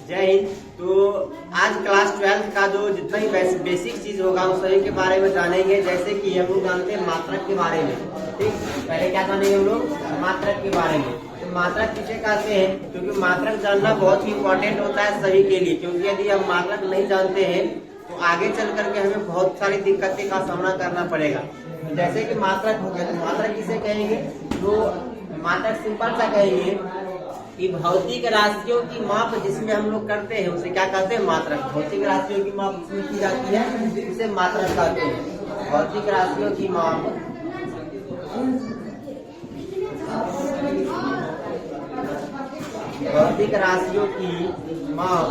जय हिंद। तो आज क्लास 12 का जो जितना भी बेसिक चीज होगा उस सभी के बारे में जानेंगे। जैसे कि हम लोग जानते हैं मात्रक के बारे में। ठीक, पहले क्या जानेंगे हम लोग? मात्रक के बारे में। तो मात्रक किसे कहते हैं? क्योंकि मात्रक जानना बहुत ही इम्पोर्टेंट होता है सभी के लिए, क्योंकि यदि हम मात्रक नहीं जानते हैं तो आगे चल करके हमें बहुत सारी दिक्कतें का सामना करना पड़ेगा। जैसे कि मात्रक हो गया, तो मात्रक किसे कहेंगे? तो मात्रक सिंपल सा कहेंगे कि भौतिक राशियों की माप जिसमें हम लोग करते हैं उसे क्या कहते हैं? मात्रक। भौतिक राशियों की माप जिसमें की जाती है उसे मात्रक कहते हैं। भौतिक राशियों की माप भौतिक राशियों की माप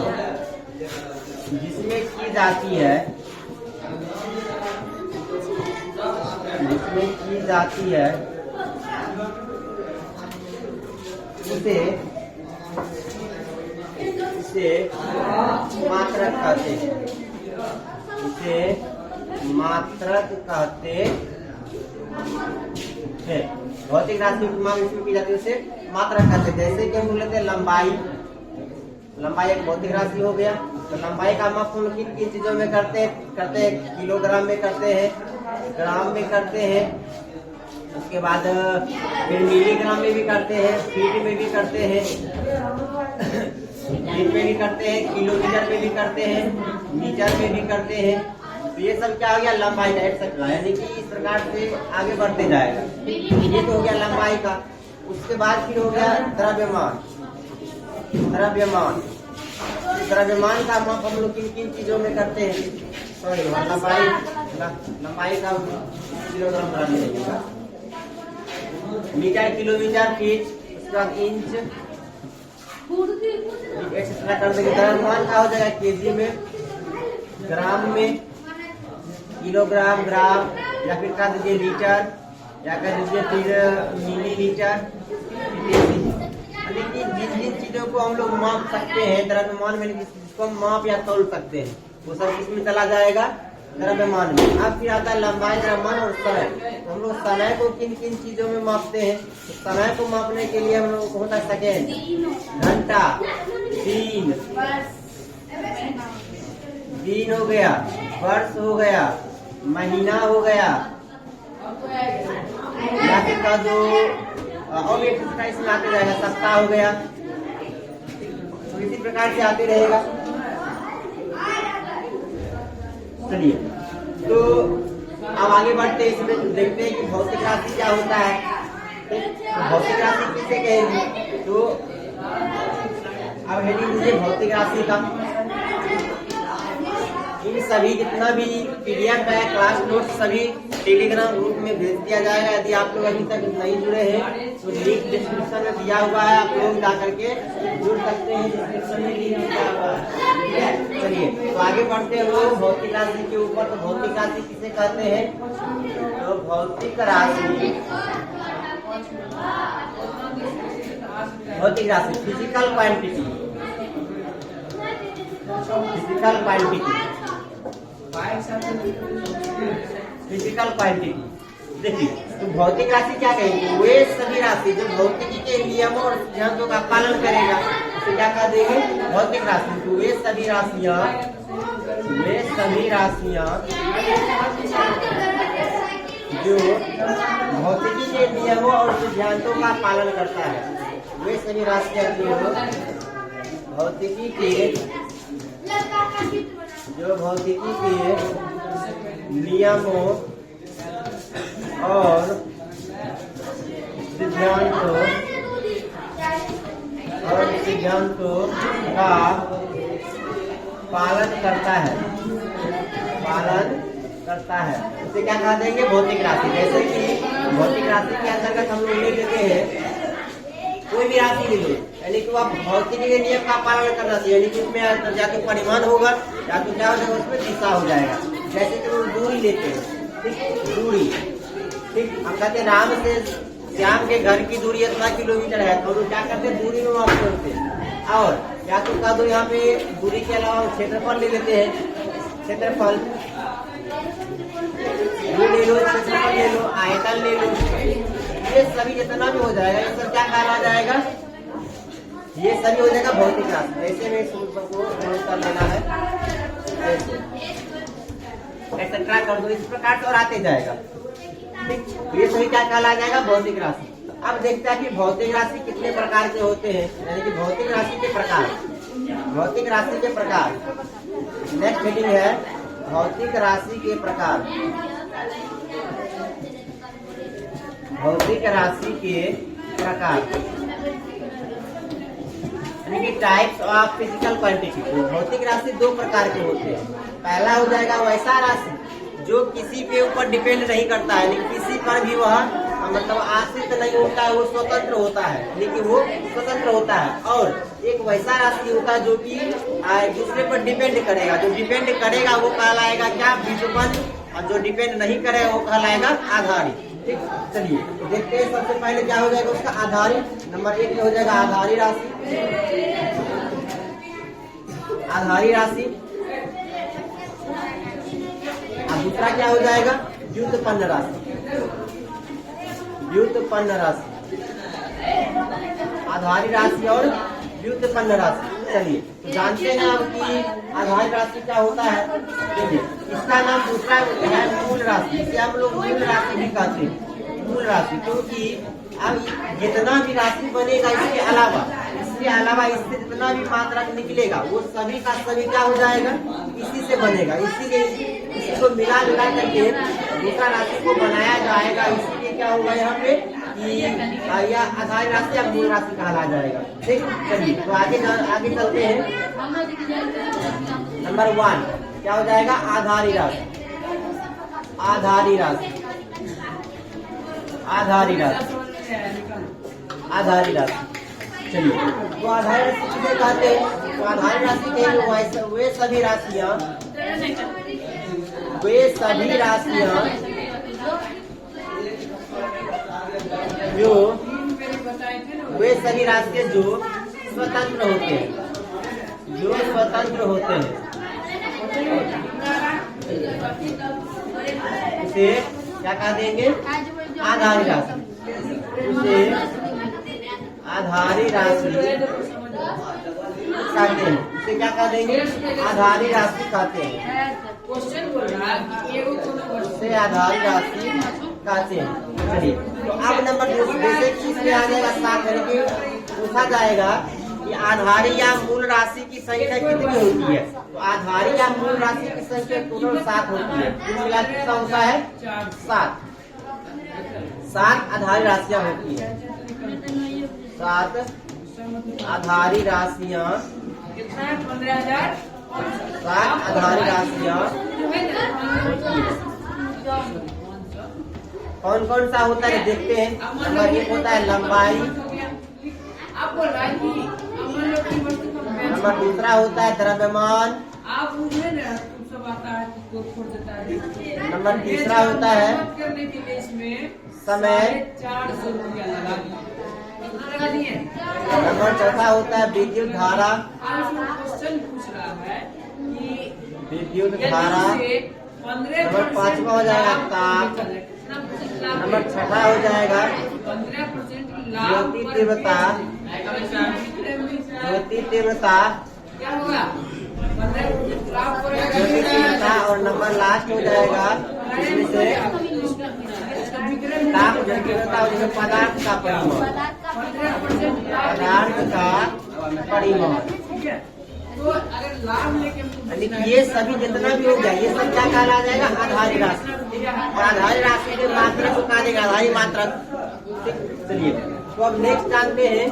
जिसमें की जाती है इसे मात्रक कहते हैं। इसे मात्रक कहते हैं। भौतिक राशि की माप इसमें की जाती है उसे मात्रक कहते हैं। जैसे कि हम बोल लेते हैं लंबाई एक भौतिक राशि हो गया। तो लंबाई का माप हम किन किन चीजों में करते हैं? किलोग्राम में करते हैं, ग्राम में करते हैं, उसके बाद फिर मिलीग्राम में भी करते हैं, फीट में भी करते हैं, फीट में भी करते हैं, किलोमीटर में भी करते हैं, मीटर में भी करते हैं। तो ये सब क्या हो गया? लंबाई का एक यानी कि इस प्रकार से आगे बढ़ते जाएगा। ये तो हो गया लंबाई का। उसके बाद फिर हो गया द्रव्यमान। द्रव्यमान का माप हम लोग किन किन चीजों में करते हैं? सॉरी, लंबाई का किलोग्राम बना लीजिएगा, मीटर, किलोमीटर, फीट, उसके बाद इंच, एक्सेट्रा कर देंगे। द्रव्यमान का हो जाएगा केजी में, ग्राम में, किलोग्राम, ग्राम, या फिर कर दीजिए लीटर, या कर दीजिए फिर मिलीलीटर। लेकिन जिन चीजों को हम लोग माप सकते हैं द्रव्यमान में, जिसको हम माप या तौल सकते हैं, वो सब किसमें चला जाएगा? द्रव्यमान में। अब फिर आता है लंबाई, द्रव्यमान और समय। हम लोग समय को किन किन चीजों में मापते हैं? तो समय को मापने के लिए हम लोग को होता है सेकेंड, घंटा, दिन हो गया, वर्ष हो गया, महीना हो गया, या फिर का जो और एक इसमें आते जाएगा, सप्ताह हो गया। तो इसी प्रकार से आते रहेगा। चलिए, तो अब आगे बढ़ते हैं, इसमें देखते हैं कि भौतिक राशि क्या होता है। भौतिक राशि किसे कहेंगे? तो अब हेडिंग दीजिए भौतिक राशि का। इन सभी जितना भी पीडीएफ है, क्लास नोट सभी टेलीग्राम ग्रुप में भेज दिया जाएगा। यदि आप लोग अभी तक नहीं जुड़े हैं तो लिंक डिस्क्रिप्शन में दिया हुआ है, आप लोग जा करके जुड़ सकते हैं। डिस्क्रिप्शन में लिंक दिया हुआ है, ठीक है। चलिए, तो आगे बढ़ते हैं लोग भौतिक राशि के ऊपर। तो भौतिक राशि किसे कहते हैं? तो भौतिक राशि फिजिकल क्वांटिटी। देखिए, तो भौतिक राशि क्या कहेंगे? वे सभी राशि जो भौतिकी के नियमों और सिद्धांतों का पालन करेगा तो क्या कह देंगे? भौतिक राशि। तो वे सभी राशियां जो भौतिकी के नियमों और सिद्धांतों का पालन करता है, वे सभी राशियां जो भौतिकी के नियमों और सिद्धांतों का पालन करता है। इसे क्या कह देंगे? भौतिक राशि। जैसे कि भौतिक राशि के अंतर्गत हम लोग ले लेते हैं कोई भी राशि ले लो, यानी कि आप भौतिकी के नियम का पालन करना चाहिए, यानी कि उसमें या तो परिमाण होगा या तो क्या हो जाएगा, उसमें दिशा हो जाएगा। जैसे कि हम दूरी लेते हैं, ठीक, दूरी, ठीक, हम कहते हैं राम से श्याम के घर की दूरी इतना किलोमीटर है, तो लोग क्या करते हैं? दूरी में माप करते हैं। और या तो कह दो यहाँ पे दूरी के अलावा क्षेत्रफल ले लेते हैं, क्षेत्रफल ले लो, क्षेत्रफल ले लो, आयतन ले लो, ये सभी जितना भी हो जाएगा ये सब क्या कहला जाएगा? ये सभी हो जाएगा भौतिक राशि। ऐसे में सूत्र को नोट कर लेना है, एक्सेट्रा कर दो, इस प्रकार से और आते जाएगा। ठीक, ये सभी क्या कहला जाएगा? भौतिक राशि। अब देखते हैं कि भौतिक राशि कितने प्रकार के होते हैं, यानी कि भौतिक राशि के प्रकार। भौतिक राशि के प्रकार, नेक्स्ट हेडिंग है भौतिक राशि के प्रकार। भौतिक राशि के प्रकार यानी कि टाइप्स ऑफ फिजिकल क्वांटिटी। भौतिक राशि दो प्रकार के होते हैं। पहला हो जाएगा वैसा राशि जो किसी के ऊपर डिपेंड नहीं करता है, लेकिन किसी पर भी वह मतलब आश्रित नहीं होता है, वो स्वतंत्र होता है, लेकिन वो स्वतंत्र होता है। और एक वैसा राशि होता है जो कि दूसरे पर डिपेंड करेगा। जो डिपेंड करेगा वो कहलाएगा क्या? व्युत्पन्न। और जो डिपेंड नहीं करेगा वो कहलाएगा आधारित। ठीक, चलिए तो देखते हैं सबसे पहले क्या हो जाएगा उसका आधारित। नंबर 1 में हो जाएगा आधारी राशि। आधारी राशि। और दूसरा क्या हो जाएगा? व्युत्पन्न राशि। व्युत्पन्न राशि, आधारी राशि और व्युत्पन्न राशि। चलिए तो जानते हैं अब कि आधारी राशि क्या होता है। देखिए इसका नाम दूसरा है मूल राशि। इसे हम लोग मूल राशि भी कहते हैं, मूल राशि, क्योंकि अब जितना भी राशि बनेगा इसके अलावा इससे जितना भी मात्रा निकलेगा वो सभी का सभी क्या हो जाएगा? इसी से बनेगा। इसीलिए इसको मिला करके दूसरा राशि को बनाया जाएगा। इसीलिए क्या होगा यहाँ पे कि यह आधारी राशि या मूल राशि कहला जाएगा। ठीक, चलिए तो आगे चलते हैं। नंबर 1 क्या हो जाएगा? आधारी राशि। आधारी राशि, आधारी राशि, आधारी राशि। चलिए तो आधारी राशि किसे कहते हैं? तो आधारी राशि के वे सभी राशियां जो स्वतंत्र होते हैं, जो स्वतंत्र होते हैं, उसे क्या कह देंगे? आधारी राशि। उसे आधारी राशि कहते हैं। उसे क्या कह देंगे? आधारी राशि कहते हैं। उसे आधारी राशि कहते हैं। चलिए तो अब नंबर 2 जैसे कि इसमें आ जाएगा 7 करके पूछा जाएगा कि आधारी या मूल राशि की संख्या कितनी होती है। तो आधारी या मूल राशि की संख्या टोटल 7 होती है। कुल मिला के कितना होता है? 7 आधारी राशियां होती है। 7 आधारी राशियां, 7 आधारी राशियां होती है। कौन कौन सा होता है देखते हैं। नंबर 1 होता है लंबाई। नंबर 2 होता है द्रव्यमान। नंबर 3 होता है समय। नंबर 4 होता है विद्युत धारा। विद्युत धारा। नंबर 5 हो जाएगा ताप। नंबर 6 हो जाएगा ज्योति तीव्रता। ज्योति तीव्रता, ज्योति तीव्रता। और नंबर लास्ट हो जाएगा इसमें से ताप तीव्रता और पदार्थ का परिमाण। पदार्थ का परिमाण यानी कि ये सभी जितना भी हो गया ये सब क्या कहला जाएगा? आधारी राशि। और आधारी राशि के मात्रक को कहा जाएगा आधारी मात्रक। चलिए तो अब नेक्स्ट जानते हैं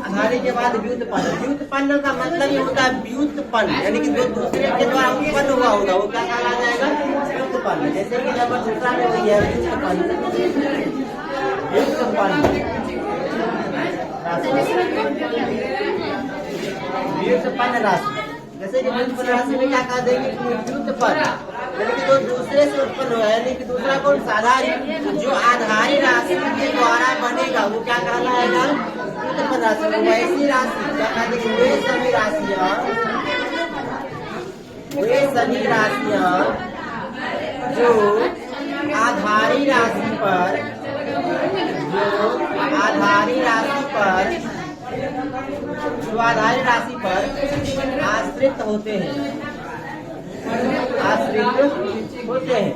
आधारी के बाद व्युत्पन्न। व्युत्पन्न का मतलब ये होता है व्युत्पन्न यानी कि जो दूसरे के द्वारा उत्पन्न हुआ होगा वो क्या कहला जाएगा? व्युत्पन्न। जैसे कि नंबर 2 में वही है व्युत्पन्न। व्युत्पन्न व्युत्पन्न राशि। जैसे कि व्युत्पन्न राशि में क्या कह देंगे? व्युत्पन्न यानी कि जो दूसरे से उत्पन्न हुआ है, यानी कि दूसरा कौन? साधारण। जो आधारी राशि के द्वारा बनेगा वो क्या कहलाएगा? व्युत्पन्न राशि। वैसी राशि क्या कह देंगे? वे सभी राशियां जो आधारी राशि पर आधारी राशि पर आश्रित होते हैं, आश्रित होते हैं,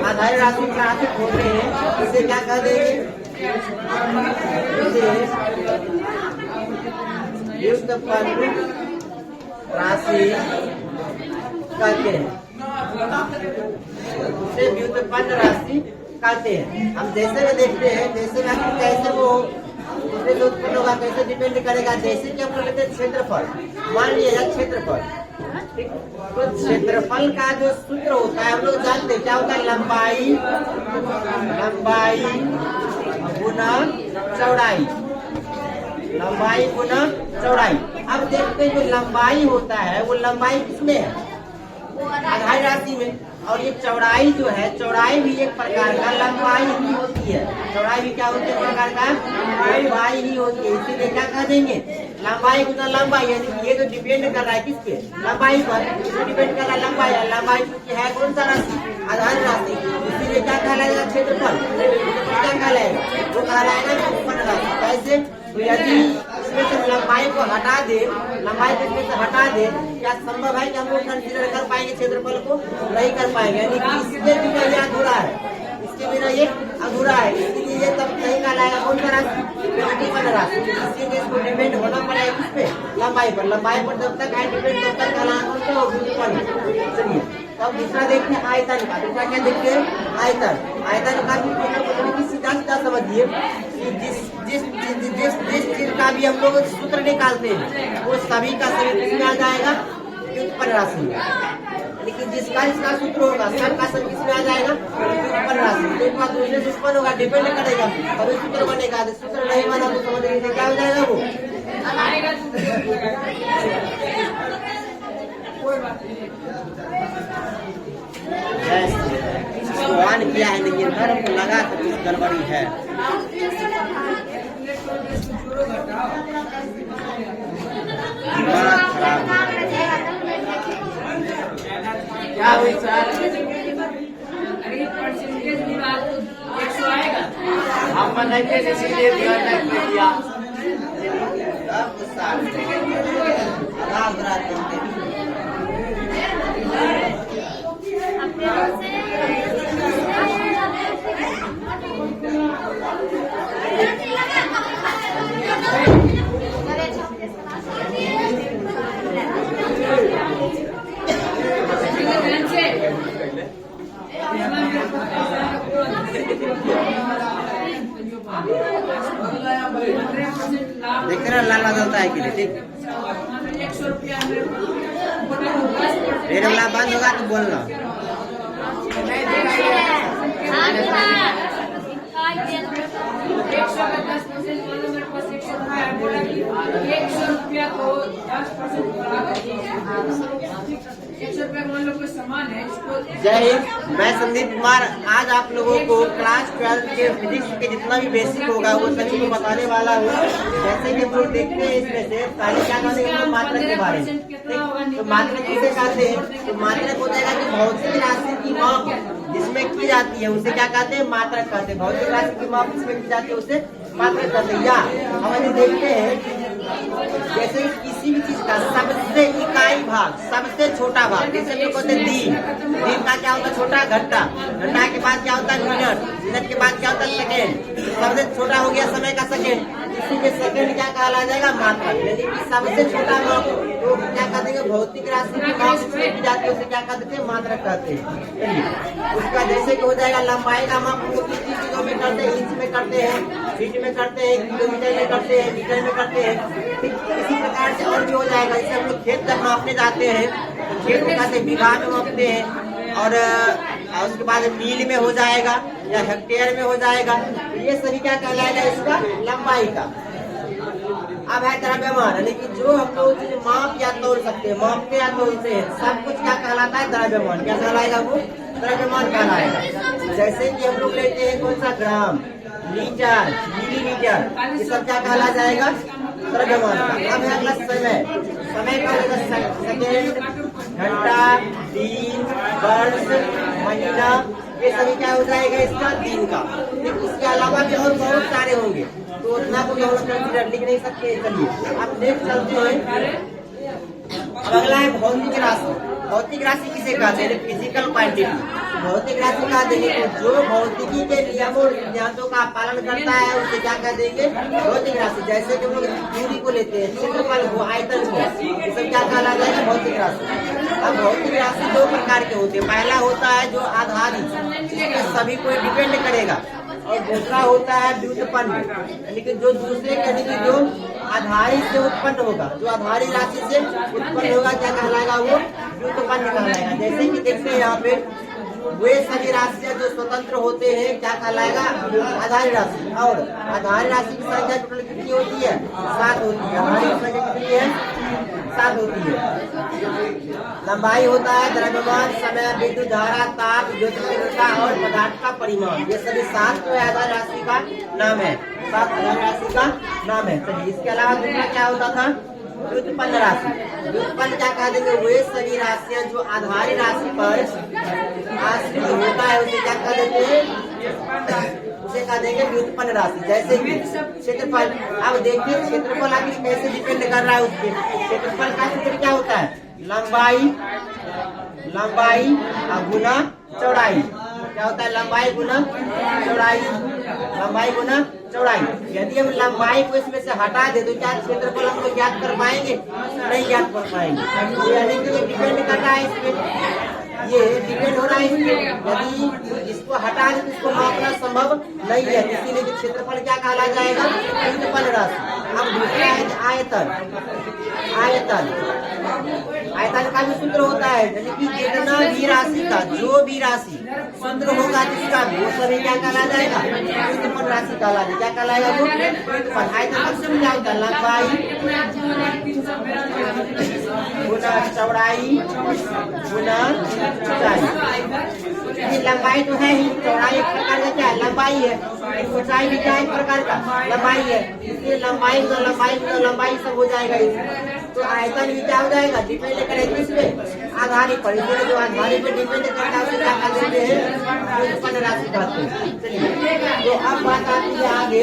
आधारी राशि पर आश्रित होते हैं, इसे क्या कह देंगे? इसे व्युत्पन्न राशि कहते हैं, इसे व्युत्पन्न राशि कहते हैं। हम जैसे में देखते हैं, जैसे में कैसे वो उससे उत्पन्न होगा, कैसे डिपेंड करेगा। जैसे कि हम लोग लेते हैं क्षेत्रफल, मान लिया क्षेत्रफल, ठीक, तो क्षेत्रफल का जो सूत्र होता है हम लोग जानते हैं क्या होता है? लंबाई, लंबाई गुना चौड़ाई, लंबाई गुना चौड़ाई। अब देखते हैं जो लंबाई होता है वो लंबाई किसमें है? आधारी राशि में। और ये चौड़ाई जो है, चौड़ाई भी एक प्रकार का लंबाई ही होती है। चौड़ाई भी क्या होती है? एक प्रकार का लंबाई ही होती है। इसीलिए क्या कह देंगे? लंबाई गुना लंबाई, यानी ये तो डिपेंड कर रहा है किस पे? लंबाई पर। तो डिपेंड कर रहा है लंबाई, लंबाई क्योंकि है कौन सा राशि? आधारी राशि। इसीलिए क्या कहलाएगा? क्षेत्रफल। क्या कहलाएगा? वो कहलाएगा व्युत्पन्न राशि। कैसे? तो यदि इसमें से लंबाई को हटा दे, लंबाई को इसमें से हटा दे, क्या संभव है कि हम लोग कंसीडर कर पाएंगे क्षेत्रफल को? नहीं कर पाएंगे, यानी कि इसके बिना ये अधूरा है, इसके बिना ये अधूरा है। इसलिए ये तब नहीं कहलाएगा कौन सा राशि? व्युत्पन्न राशि। इसीलिए इसको डिपेंड होना पड़ेगा किस पे? लंबाई पर। लंबाई पर जब तक है डिपेंड तब तक कहलाएगा व्युत्पन्न। चलिए अब दूसरा देखते हैं आयतन का। दूसरा क्या देखते हैं? आयतन। आयतन का भी सीधा सीधा समझिए कि जिस चीज का भी हम लोग सूत्र निकालते हैं वो सभी का सभी किसमें आ जाएगा? व्युत्पन्न राशि में। लेकिन जिसका इसका सूत्र होगा सबका सब किसमें आ जाएगा? व्युत्पन्न राशि। तो एक बात दूसरे से उत्पन्न होगा, डिपेंड करेगा, तभी सूत्र बनेगा। सूत्र नहीं बना तो समझ लीजिए क्या हो जाएगा? वो ऑन किया है लेकिन नर्म को लगा तो कुछ गड़बड़ी है। दिमाग खराब क्या हुई सर? अरे परसेंटेज की बात 100 आएगा। हम बनाते थे इसीलिए ध्यान रख दिया। देख रहे लाला चलता है कि नहीं? ठीक, 100 रुपया रेड वाला बंद होगा तो बोलना। 100 रुपया को 10% बढ़ा कर 100 रुपया मान लो कोई सामान है इसको। जय हिंद, मैं संदीप कुमार। आज आप लोगों को क्लास 12 के फिजिक्स के जितना भी बेसिक होगा वो सभी को बताने वाला हूँ। जैसे कि हम लोग देखते हैं इसमें से पहले क्या कहते हैं मात्रक के बारे में। तो मात्रक किसे कहते हैं? तो मात्रक हो जाएगा कि भौतिक राशि की माप जिसमें की जाती है उसे क्या कहते हैं? मात्रक कहते हैं। भौतिक राशि की माप जिसमें की जाती है उसे मात्रक कहते हैं। या हम यदि देखते हैं जैसे किसी भी चीज का सबसे इकाई भाग, सबसे छोटा भाग, जैसे हम लोग कहते हैं दिन। दिन का क्या होता है? छोटा घंटा। घंटा के बाद क्या होता है? मिनट। मिनट के बाद क्या होता है? सेकेंड। सबसे छोटा हो गया समय का सेकेंड। इसी में सेकेंड क्या कहला जाएगा? मात्रक। यानी कि सबसे छोटा माप तो क्या कहते हैं? भौतिक राशि की माप जिसमें की जाती है उसे क्या कहते हैं? मात्रक कहते हैं। उसका जैसे कि हो जाएगा लंबाई का माप हम लोग किस चीजों में करते हैं? इंच में करते हैं, फीट में करते हैं, किलोमीटर में करते हैं, मीटर में करते हैं। इसी प्रकार से और भी हो जाएगा। जैसे हम लोग खेत जब मापने जाते हैं तो खेत में कहते हैं बीघा में मापते हैं। और उसके बाद मील में हो जाएगा या हेक्टेयर में हो जाएगा। तो ये सभी क्या कहलाएगा? इसका लंबाई का। अब है द्रव्यमान, यानी कि जो हम लोग माप या तोल सकते हैं, मापते या तोलते हैं, सब कुछ क्या कहलाता है? द्रव्यमान। क्या कहलाएगा? वो द्रव्यमान कहलाएगा। जैसे कि हम लोग लेते हैं कौन सा? ग्राम, लीटर, मिलीमीटर, ये सब क्या कहला जाएगा? द्रव्यमान का। अब है अगला समय। समय का होगा सेकेंड, घंटा, दिन, वर्ष, महीना, ये सभी क्या हो जाएगा? इसका दिन का। इसके अलावा भी और बहुत सारे होंगे। तो उतना को हम लोग कंसीडर लिख नहीं सकते। चलिए अब नेक्स्ट चलते हैं। अब अगला है भौतिक राशि। भौतिक राशि किसे कहते हैं? Physical quantity. भौतिक राशि कहा देंगे तो जो भौतिकी के नियमों और सिद्धांतों का पालन करता है उसे क्या कह देंगे? भौतिक राशि। जैसे कि हम लोग दूरी को लेते हैं, क्षेत्रफल को, आयतन को, ये सब क्या कहला जाएगा? भौतिक राशि। अब भौतिक राशि दो प्रकार के होते हैं। पहला होता है जो आधारित, जिसमें सभी को डिपेंड करेगा, और दूसरा होता है व्युत्पन्न, यानी कि जो दूसरे यानी कि जो आधारित से उत्पन्न होगा, जो आधारित राशि से उत्पन्न होगा क्या कहलाएगा? वो व्युत्पन्न कहलाएगा। जैसे कि देखते हैं यहाँ पे वे सभी राशियां जो स्वतंत्र होते हैं क्या कहलाएगा? आधारित राशि। और आधारित राशि की संख्या टोटल कितनी होती है? 7 होती है। आधारित संख्या कितनी है? 7 होती है। लंबाई होता है द्रव्यमान, समय, विद्युत धारा, ताप, ज्योतिर्विद्युता और पदार्थ का परिमाण। ये सभी 7 जो आधार राशि का नाम है, 7 आधार राशि का नाम है। चलिए इसके अलावा दूसरा क्या होता था? व्युत्पन्न राशि। व्युत्पन्न क्या कह देंगे? वे सभी राशियां जो आधारित राशि पर आश्रित होता है उसे क्या कह देते हैं? उसे कह देंगे व्युत्पन्न राशि। जैसे कि क्षेत्रफल। अब देखिए क्षेत्रफल आगे कैसे डिपेंड कर रहा है उस पर। क्षेत्रफल का सूत्र क्या होता है? लंबाई गुना चौड़ाई। क्या होता है? लंबाई गुना चौड़ाई। लंबाई गुना चौड़ाई। यदि हम लंबाई को इसमें से हटा दे तो क्या क्षेत्रफल हम लोग ज्ञात कर पाएंगे? नहीं ज्ञात कर पाएंगे। यानी कि ये डिपेंड कर रहा है इस पे, ये डिपेंड हो रहा है इस पे। यदि इसको हटा दे तो इसको मापना संभव नहीं है, इसीलिए क्षेत्रफल क्या कहला जाएगा? व्युत्पन्न राशि। अब दूसरा है आयतन। आयतन का भी सूत्र होता है, यानी कि जितना भी राशि का जो भी राशि सूत्र होगा जिसका भी वो सभी क्या कहला जाएगा? व्युत्पन्न राशि कहला जाएगा। क्या कहलाएगा? वो व्युत्पन्न। आयतन का सूत्र क्या होता है? लंबाई गुना चौड़ाई गुना ऊंचाई। लंबाई तो है ही, चौड़ाई एक प्रकार का क्या है? लंबाई है। ऊंचाई भी क्या एक प्रकार का? लंबाई है। इसलिए लंबाई सब हो जाएगा इसमें। तो आयतन भी क्या हो जाएगा? डिपेंड करेगा इस पे आधारित पर। इसलिए जो आधारित पे डिपेंड करता है उसे क्या कह देते हैं? व्युत्पन्न राशि कहते हैं। चलिए तो अब बात आती है आगे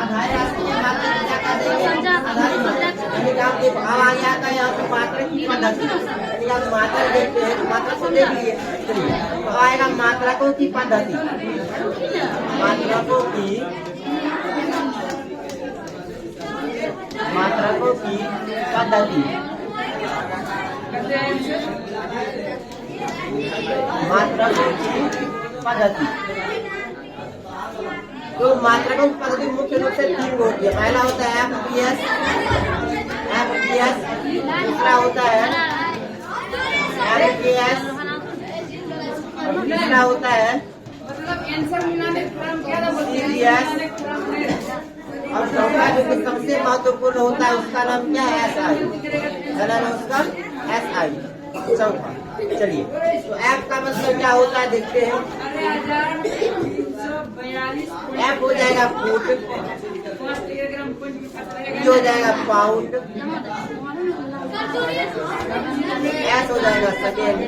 आधारित राशि के बात में क्या कह देंगे? आधारित अब आ जाता है यहाँ पे मात्रा की पद्धति। यदि आप मात्रा देखते हैं तो मात्रा को देख लीजिए। चलिए तो आएगा मात्रकों की पद्धति। मात्रकों की पद्धति। मात्रकों की पद्धति। तो मात्रकों की पद्धति मुख्य रूप से 3 होती है। पहला होता है एफपीएस। दूसरा होता है एमपीएस। तीसरा होता है सीपीएस। और चौथा जो कि सबसे महत्वपूर्ण होता है उसका नाम क्या है? एसआई। नाम है उसका एसआई। चौथा। चलिए तो एफ का मतलब क्या होता है देखते हैं। एफ हो जाएगा फुट, हो जाएगा पाउंड, एस हो जाएगा second,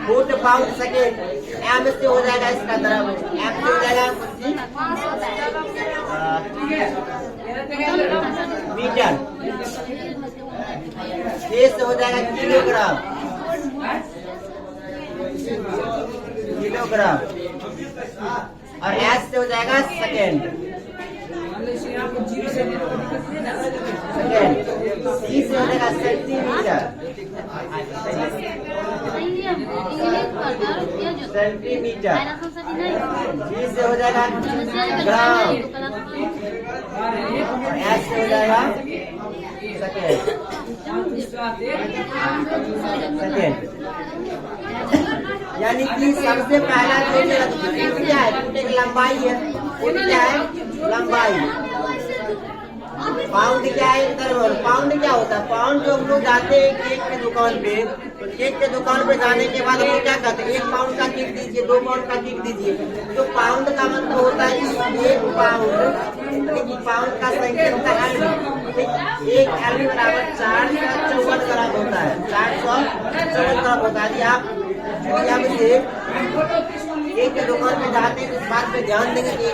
foot pound second. M से हो जाएगा इसका द्रव्य, एम से हो जाएगा मीटर, ए से हो जाएगा किलोग्राम, और एस से हो जाएगा सेकेंड, सी से हो जाएगा सेंटीमीटर, जी से हो जाएगा ग्राम, और एस से हो जाएगा सेकेंड। यानी कि सबसे पहला जो क्या है? एक लंबाई है, क्या है? लंबाई। पाउंड क्या है? इंटरवल। पाउंड क्या होता है? पाउंड जो हम लोग जाते हैं केक की दुकान पे, तो केक के दुकान पे जाने के बाद हम लोग क्या कहते हैं? 1 पाउंड का केक दीजिए, 2 पाउंड का केक दीजिए। तो पाउंड का मतलब होता है कि 1 पाउंड का संख्या होता है एलबी। 1 एलबी बराबर 454 ग्राम होता है। 454 ग्राम होता है। यदि आप यहाँ पे एक के दुकान पे जाते हैं, इस बात पे ध्यान देंगे कि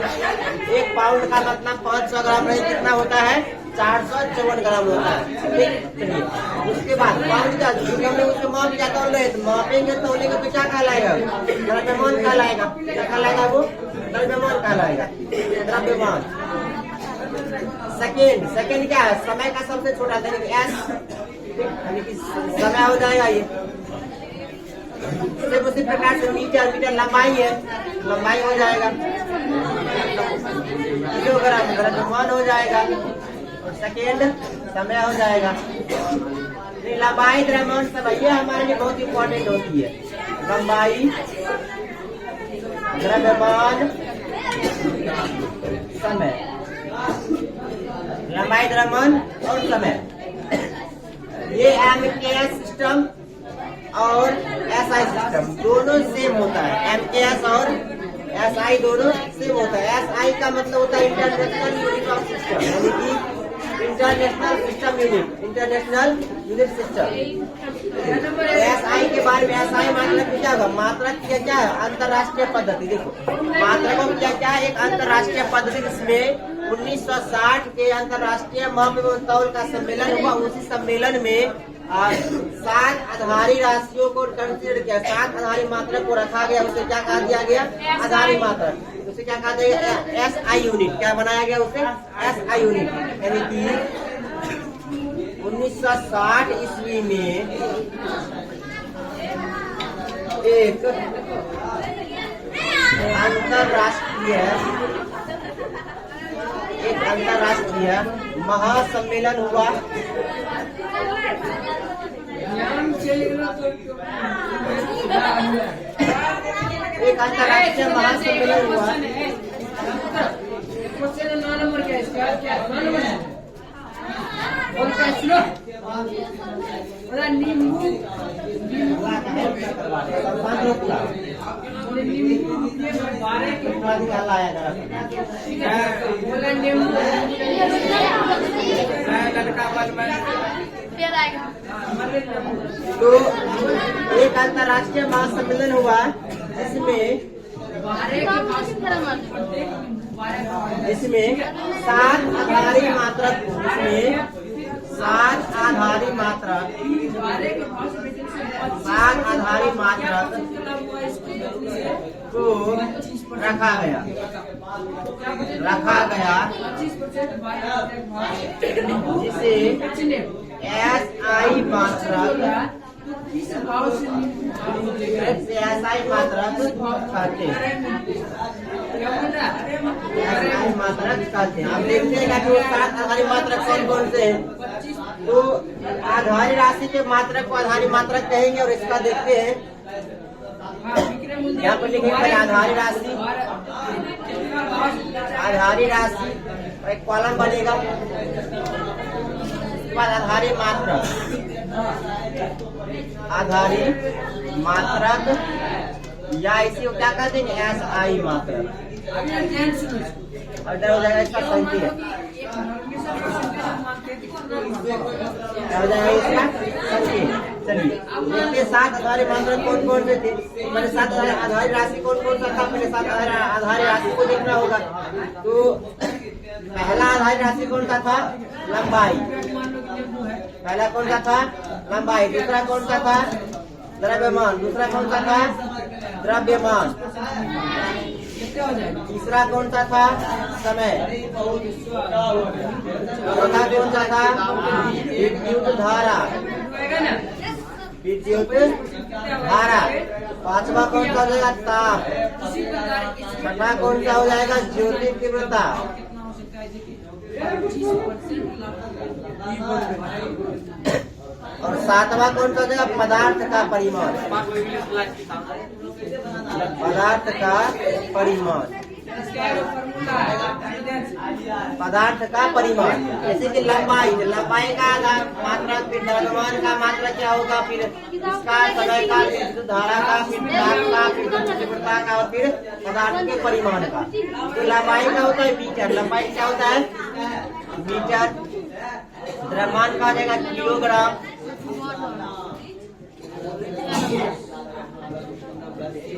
1 पाउंड का मतलब 500 ग्राम नहीं, कितना होता है 454 ग्राम होता है। ठीक, चलिए उसके बाद पाउंड का क्योंकि हमने उसको माप क्या कर रहे तो मापेंगे तो लेकर तो क्या कहलाएगा, द्रव्यमान कहलाएगा। क्या कहलाएगा वो, द्रव्यमान कहलाएगा, द्रव्यमान। सेकेंड, सेकेंड क्या है, समय का सबसे छोटा एस, यानी कि समय हो जाएगा ये। सिर्फ उसी प्रकार से मीटर, मीटर लंबाई है, लंबाई हो जाएगा। किलोग्राम द्रव्यमान हो जाएगा और सेकेंड समय हो जाएगा। लंबाई द्रव्यमान समय ये हमारे लिए बहुत इंपॉर्टेंट होती है। लंबाई द्रव्यमान समय, लंबाई द्रव्यमान और समय, ये एमकेएस सिस्टम और एसआई सिस्टम दोनों सेम होता है। एमकेएस और एसआई दोनों सेम होता है। एसआई का मतलब होता है इंटरनेशनल यूनिट ऑफ सिस्टम, यानी कि international system unit, international unit system. SI के बारे में, एसआई मतलब क्या होगा, मात्रक क्या है, अंतर्राष्ट्रीय पद्धति। देखो मात्रकों क्या क्या है, एक अंतर्राष्ट्रीय पद्धति जिसमें 1960 के अंतर्राष्ट्रीय माप तौल का सम्मेलन हुआ। उसी सम्मेलन में 7 आधारी राशियों को कंसीडर किया, 7 आधारी मात्रक को रखा गया। उसे क्या कहा दिया गया, आधारी मात्रक। उसे क्या कहा दिया गया, एसआई यूनिट। क्या बनाया गया उसे, एसआई यूनिट। यानी कि 1960 ईस्वी में एक अंतर्राष्ट्रीय महासम्मेलन हुआ। एक अंतर्राष्ट्रीय महासम्मेलन हुआ। तो एक अंतर्राष्ट्रीय महासम्मेलन हुआ जिसमें 7 आधारी मात्रक, जिसमें 7 आधारी मात्रक, 7 आधारी मात्रक को रखा गया, जिसे एसआई मात्रक, एसआई मात्रक कहते हैं, एसआई मात्रक कहते हैं। आप देखते हैं कि वो 7 आधारी मात्रक कौन कौन से हैं। तो आधारी राशि के मात्रक को आधारी मात्रक कहेंगे और इसका देखते हैं। यहाँ पर लिखेंगे आधारी राशि, आधारी राशि एक कॉलम बनेगा। आधारी मात्रक, आधारी मात्रक या इसी को क्या कहते हैं, एसआई मात्रक। और हो जाएगा इसका संख्या, क्या हो जाएगा इसका संख्या। चलिए देखिए 7 आधारी मात्रक कौन कौन से थे। मैंने 7 आधारी राशि कौन कौन सा था, पहले 7 आधारी राशि को देखना होगा। तो पहला आधारी राशि कौन सा था, लंबाई। पहला कौन सा था, लंबाई। दूसरा कौन सा था, द्रव्यमान। दूसरा कौन सा था, द्रव्यमान। तीसरा कौन सा था, समय। चौथा कौन सा था, विद्युत धारा, विद्युत धारा। पांचवा कौन सा हो जाएगा, ताप। छठा कौन सा हो जाएगा, ज्योति तीव्रता। और सातवां कौन सा हो जाएगा, पदार्थ का परिमाण। पदार्थ का परिमाण, पदार्थ का परिमाण। जैसे कि लंबाई, लंबाई का मात्रक, फिर द्रव्यमान का मात्रक क्या होगा, फिर इसका समय का, फिर विद्युत धारा का, फिर ताप का, फिर तीव्रता का और फिर पदार्थ के परिमाण का। तो लंबाई का होता है मीटर, लंबाई क्या होता है मीटर। द्रव्यमान का आ जाएगा किलोग्राम।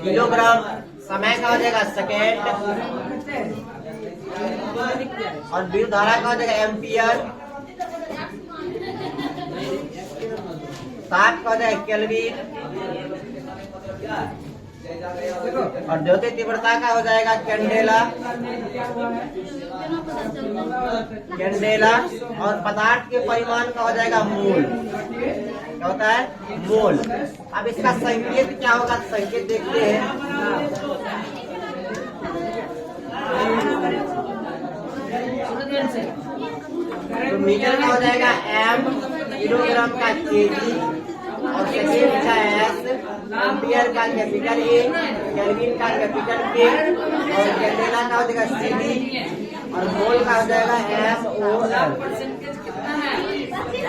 किलोग्राम, समय का हो जाएगा सेकेंड, और विद्युत धारा का हो जाएगा एम्पियर, ताप का हो जाएगा केल्विन, और ज्योति तीव्रता का हो जाएगा कैंडेला, और पदार्थ के परिमाण का हो जाएगा मोल। क्या होता है? मोल। अब इसका संकेत क्या होगा? संकेत देखते हैं। तो मीटर का हो जाएगा एम, किलोग्राम का केजी, और सेकेंड का एस, एम्पियर का कैपिटल ए, केल्विन का कैपिटल के, और कैंडेला का हो जाएगा सीडी, और मोल का हो जाएगा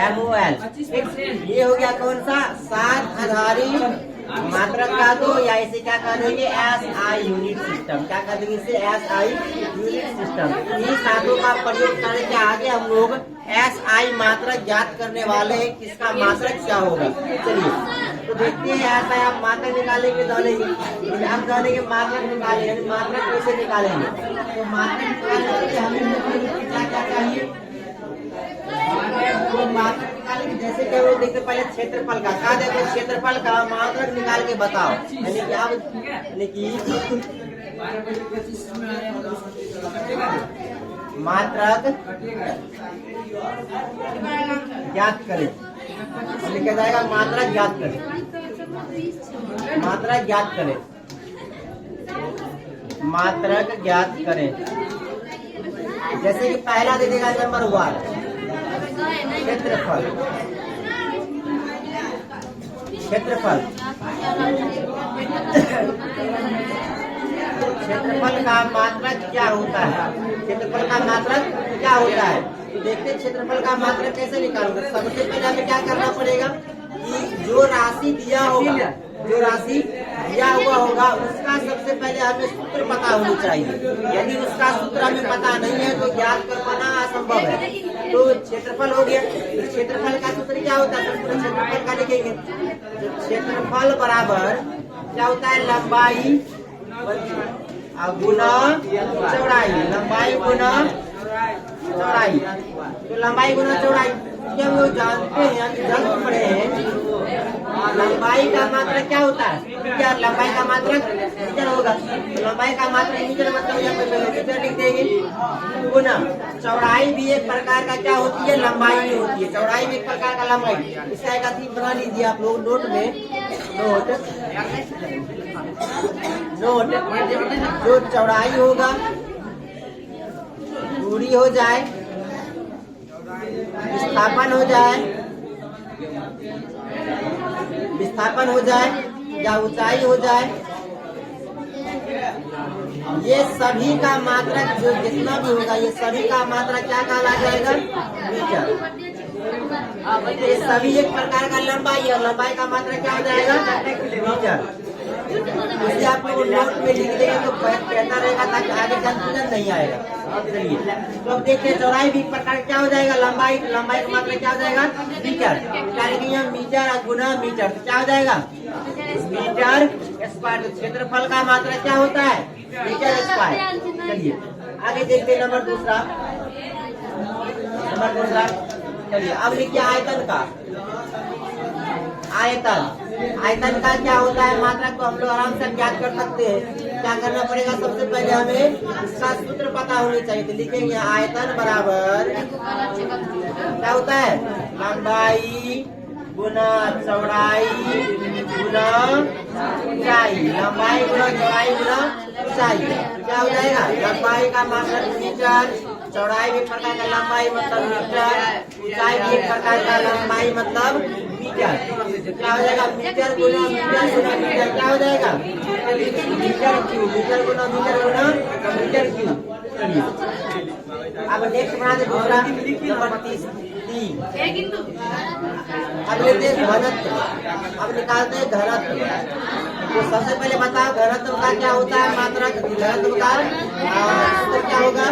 MOL। ये हो गया कौन सा? सात आधारी मात्रक का दो, या इसे क्या कह देंगे? SI unit system. क्या कह देंगे इसे? SI unit system. इन सातों का प्रयोग करने के आगे हम लोग SI मात्रक ज्ञात करने वाले हैं। किसका मात्रक क्या होगा? चलिए तो देखते हैं। SI आप मात्रक निकालेंगे, जानेंगे। आप जानेंगे मात्रक निकालेंगे, यानी मात्रक कैसे निकालेंगे। तो मात्रक निकालने के लिए हमें क्या क्या चाहिए? तो मात्रक निकालेंगे। जैसे कि हम लोग देखते पहले क्षेत्रफल का। कहा देखो क्षेत्रफल का मात्रक निकाल के बताओ। यानी कि आप मात्रक ज्ञात करें। लिखा जाएगा मात्रक ज्ञात करें, मात्रक ज्ञात करें, मात्रक ज्ञात करें। जैसे कि पहला दे देगा नंबर 1 क्षेत्रफल। क्षेत्रफल क्षेत्रफल का मात्रक क्या होता है? क्षेत्रफल का मात्रक क्या होता है? तो देखते हैं क्षेत्रफल का मात्रक कैसे निकालोगे। सबसे पहले हमें क्या करना पड़ेगा कि जो राशि दिया होगा, जो राशि दिया हुआ होगा, उसका सबसे पहले हमें सूत्र पता होनी चाहिए। यदि उसका सूत्र हमें पता नहीं है तो ज्ञात कर पाना असंभव है। तो क्षेत्रफल हो गया। तो क्षेत्रफल का सूत्र क्या होता है? तो क्षेत्रफल का लिखेंगे। तो क्षेत्रफल बराबर क्या होता है? लंबाई गुना चौड़ाई। लंबाई गुना चौड़ाई। तो लंबाई गुना चौड़ाई ये हम लोग जानते हैं, जब पढ़े हैं। लंबाई का मात्रक क्या होता है? क्या लंबाई का मात्रक मीटर होगा। तो लंबाई का मात्रक मीटर मतलब यहाँ पे मीटर लिख देंगे। गुना चौड़ाई भी एक प्रकार का क्या होती है? लंबाई ही होती है। चौड़ाई भी एक प्रकार का लंबाई। इसका एक अधिक बना लीजिए आप लोग नोट में। नोट जो चौड़ाई होगा, दूरी हो जाए, विस्थापन हो जाए, विस्थापन हो जाए या ऊंचाई हो जाए, ये सभी का मात्रक जो जितना भी होगा, ये सभी का मात्रक क्या कहा जाएगा? मीटर। ये सभी एक प्रकार का लंबाई है। लंबाई का मात्रक क्या हो जाएगा? मीटर। इसे आप लोग नोट में लिख देंगे तो बेहतर रहेगा, ताकि आगे कंफ्यूजन नहीं आएगा। चलिए तो अब देखते हैं चौड़ाई भी प्रकार क्या हो जाएगा? लंबाई। लंबाई का मात्रक क्या हो जाएगा? मीटर। क्या लिखेंगे? मीटर गुना मीटर। तो क्या हो जाएगा? Metre square. क्षेत्रफल का मात्रक क्या होता है? Metre square. चलिए आगे देखते हैं नंबर दूसरा। चलिए अब लिखिए आयतन का। आयतन का क्या होता है मात्रक? तो हम लोग आराम से ज्ञात कर सकते हैं। क्या करना पड़ेगा? सबसे पहले हमें इसका सूत्र पता होनी चाहिए। तो लिखेंगे आयतन बराबर क्या होता है? लंबाई गुना चौड़ाई गुना ऊंचाई। लंबाई गुना चौड़ाई गुना ऊंचाई। क्या हो जाएगा? लंबाई का मात्रक मीटर, चौड़ाई भी एक प्रकार का लंबाई मतलब मीटर, ऊंचाई भी एक प्रकार का लंबाई मतलब मीटर। क्या हो जाएगा? मीटर गुना मीटर गुना मीटर। क्या हो जाएगा? Metre cube. मीटर गुना मीटर गुना मीटर क्यूब। अब नेक्स्ट बना दे दूसरा नंबर 3। अब लेते हैं घनत्व। अब निकालते हैं घनत्व। तो सबसे पहले बताओ घनत्व का क्या होता है मात्रक? घनत्व का सूत्र क्या होगा?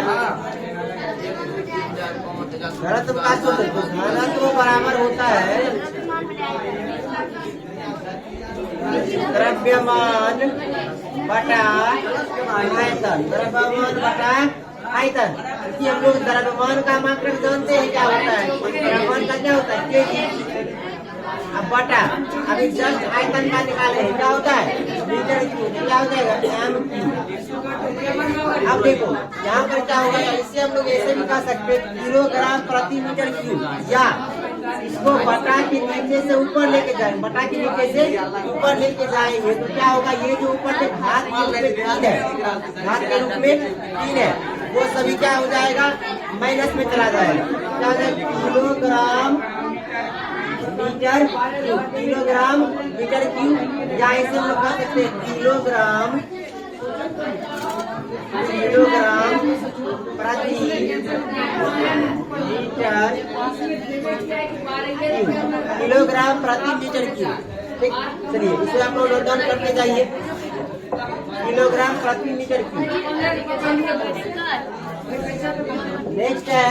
घनत्व का सूत्र घनत्व बराबर होता है द्रव्यमान बटा आयतन, द्रव्यमान बटा आयतन। कि हम लोग द्रव्यमान का मात्रक जानते हैं क्या होता है, द्रव्यमान का क्या होता है केजी। अब बटा अभी जस्ट आयतन का निकाले हैं, क्या होता है मीटर क्यूब, क्या हो जाएगा एम क्यूब। अब देखो यहाँ पर क्या होगा, इससे हम लोग ऐसे भी कह सकते हैं किलोग्राम प्रति मीटर क्यूब, या इसको बटा के नीचे से ऊपर लेके जाएंगे, बटा के नीचे से ऊपर लेके जाएंगे तो क्या होगा, ये जो ऊपर से घात के रूप में 3 है, घात के रूप में 3 है, वो सभी क्या हो जाएगा माइनस में चला जाएगा। क्या हो जाएगा kilogram metre cube, kilogram metre cube, या ऐसे हम लोग कह सकते हैं किलोग्राम प्रति मीटर क्यूब, किलोग्राम प्रति मीटर क्यूब। ठीक, चलिए इसे आप लोग नोट डाउन करके जाइए, किलोग्राम प्रति मीटर क्यूब। नेक्स्ट है,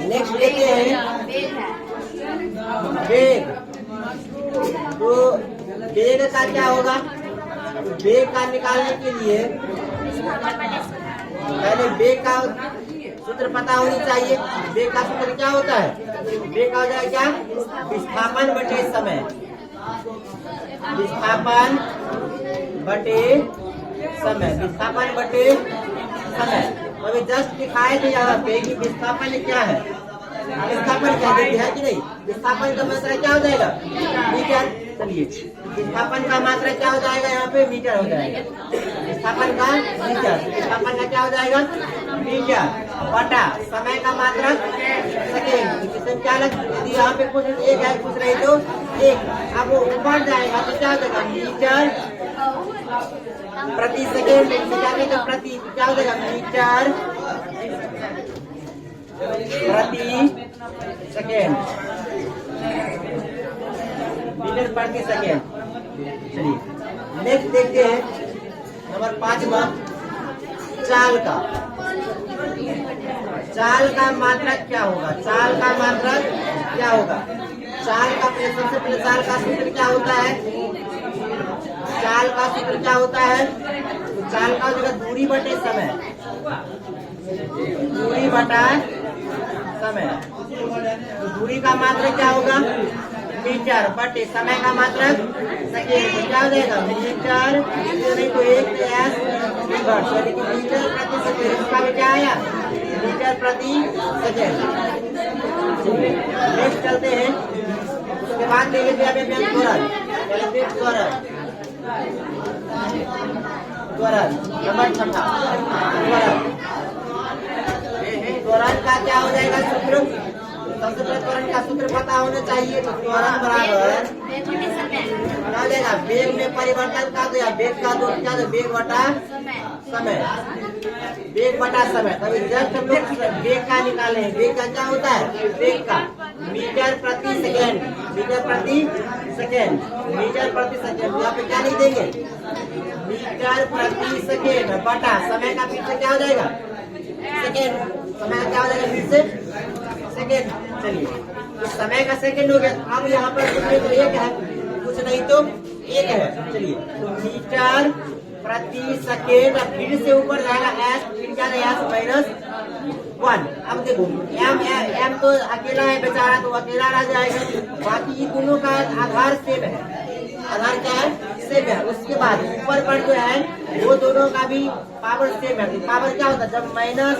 नेक्स्ट लेते हैं वेग। तो वेग का क्या होगा, वेग का निकालने के लिए पहले वेग का सूत्र पता होनी चाहिए। वेग का सूत्र क्या होता है, वेग का हो जाएगा क्या विस्थापन बटे समय, विस्थापन बटे समय, विस्थापन बटे समय। अभी जस्ट दिखाए थे यहाँ पे कि विस्थापन क्या है, विस्थापन क्या है कि नहीं, विस्थापन का मात्रा क्या हो जाएगा मीटर। चलिए विस्थापन का मात्रा क्या हो जाएगा, यहाँ पे मीटर हो जाएगा, विस्थापन का मीटर, विस्थापन का क्या हो जाएगा मीटर बटा समय का मात्रा सेकेंड। क्या लग, यदि यहाँ पे कुछ एक है कुछ रहे तो एक, अब वो ऊपर जाएगा तो क्या हो जाएगा मीटर प्रति सेकेंड, मीटर तो प्रति क्या हो जाएगा मीटर प्रति सेकेंड, मीटर प्रति सेकेंड। चलिए नेक्स्ट देखते हैं नंबर 5वां, चाल का। चाल का मात्रक क्या होगा, चाल का मात्रक क्या होगा, चाल का सबसे पहले चाल का सूत्र क्या होता है, चाल का सूत्र क्या होता है, तो चाल का होगा दूरी बटे समय, दूरी बटा समय। तो दूरी का मात्रक क्या होगा मीटर बटे समय का मात्रक सेकेंड, क्या हो जाएगा मीटर नहीं तो एक एस इनवर्स, यानी कि मीटर प्रति सेकेंड, इसका भी क्या आया मीटर प्रति सेकेंड। नेक्स्ट चलते हैं, उसके बाद ले लेते हैं त्वरण, त्वरण नंबर 6 त्वरण। त्वरण का क्या हो जाएगा सूत्र, सबसे पहले त्वरण का सूत्र पता होना चाहिए। तो त्वरण बराबर क्या हो जाएगा वेग में परिवर्तन का, तो या वेग का दो क्या, वेग बटा समय, वेग बटा समय। तभी जस्ट हम लोग वेग का निकाले, वेग का क्या होता है, वेग का मीटर प्रति सेकेंड, मीटर प्रति सेकेंड, मीटर प्रति सेकेंड। यहाँ पे क्या लिख देंगे मीटर प्रति सेकेंड बटा समय का फिर से क्या हो जाएगा सेकेंड, समय का क्या हो जाएगा फिर से सेकेंड। चलिए तो समय का सेकेंड हो गया। अब यहाँ पर कुछ नहीं तो एक है, कुछ नहीं तो एक है। चलिए तो मीटर प्रति सेकेंड, फिर से ऊपर जाएगा एस, फिर क्या है एस -1। अब देखो एम तो अकेला है बेचारा, तो अकेला रह जाएगा, बाकी दोनों का आधार सेम है, आधार क्या है सेम है। उसके बाद ऊपर पर जो है वो दोनों का भी पावर सेम है। तो पावर क्या होता है, जब माइनस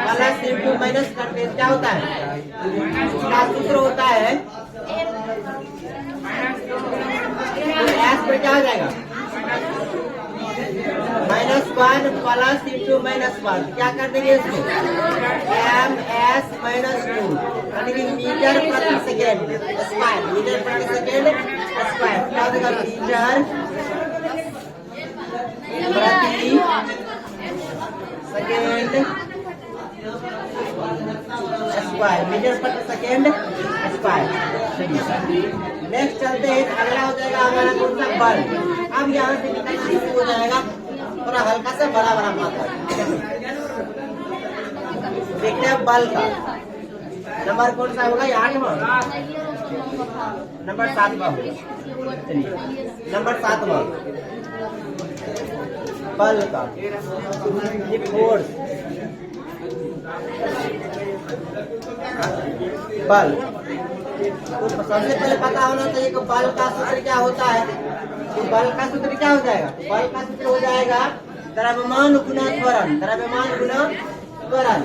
प्लस इंटू माइनस करते हैं क्या होता है, इसका सूत्र होता है एस पर क्या हो जाएगा -1 प्लस इंटू -1, क्या कर देंगे इसको एम एस -2, यानी कि मीटर प्रति सेकेंड स्क्वायर, मीटर प्रति सेकेंड स्क्वायर। क्या होगा मीटर प्रति सेकेंड स्क्वायर, मीटर प्रति सेकेंड स्क्वायर। नेक्स्ट चलते हैं, अगला हो जाएगा हमारा कौन सा बल। अब यहाँ से निकलना शुरू हो जाएगा थोड़ा हल्का सा बड़ा बड़ा मात्रा। देखते हैं बल का नंबर कौन सा होगा, 8वां नंबर 7वां होगा। नंबर 7वां बल का, ये फोर्स, बल। तो सबसे पहले पता होना चाहिए कि बल का सूत्र क्या होता है। तो बल का सूत्र क्या हो जाएगा? बल का सूत्र हो जाएगा द्रव्यमान गुना त्वरण, द्रव्यमान गुना त्वरण,